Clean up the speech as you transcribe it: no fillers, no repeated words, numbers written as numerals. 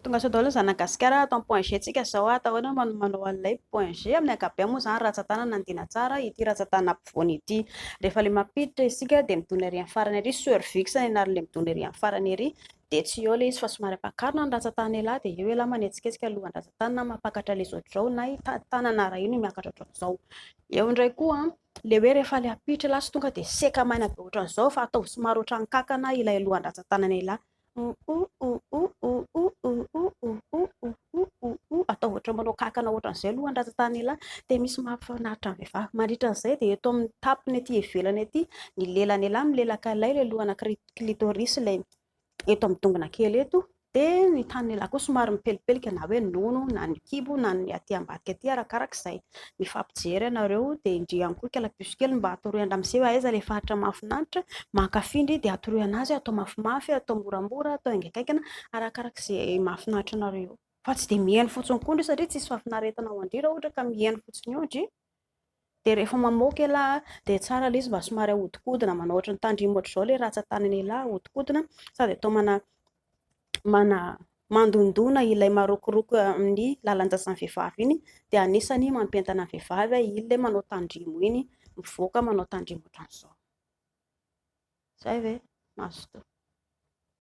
Tonga sao daholo zanagasikara atao point G tsika zao atahoana manao an'ilay point G amin'ny ankapobeny moa zany ratsan-tanana nandiana tsara ity ratsan-tanana ampovoany ity rehefa le mampiditra isika dia midona ery amin'ny farany ery cervix ny anaran'ilay midona ery amin'ny farany ery dia tsy eo ilay izy fa somary ampakarina ny ratsan-tanana elahy dia eo elahy manetsiketsika alohan'ny ratsan-tanana mampakatra ilay zotrao na tanana iray iny miakatra ohatran'izao eo indray koa le hoe rehefa le apitra elahy sy tonga dia seka maina be ohatran'izao fa atao somary ohatran'ny kankana ilay alohan'ny ratsan-tanana elahy atao ohatra manao kankana ohatran'izay alohan'ny ratsan-tanana elahy dia misy mahafinaritra ny vehivavy mandritra an'izay dia eto amin'ny tapony ety ivelany ety ny lelany elahy milelaka ilay ilay lohana clitoris ilay eto amin'ny dongona kely eto dia ny tanany elahy koa somary mipelipelika na hoe nono na ny kibo na ny aty ambadika aty arakarak'izay mifampijery ianareo dia indriany koa kalapiso kely mba atoroy andramseo aiza ilay faritra mahafinaritra mankafindry dia atoroy anazy atao mafimafy atao moramora atao haingaikaikana arakarak'izay mahafinaritra anareo fa tsy dia miheno fotsiny koa indrio satria tsisy fahafinaretana ao andry raha ohatra ka miheno fotsiny eo indry dia rehefa mamoaka elahy dia tsara ilay izy mba somary ahodikodina manao ohatra ny tandrimo ohatr'izao ilay ratsan-tanana elahy ahodikodina sady atao mandondona ilay marokoroko amin'ny lalan-tsasan'ny vehivavy iny dia anisany mampentana ny vehivavy ilay manao tandrimo iny mivoaka manao tandrimo ohatran'izao. Zay ve? Mazotoa.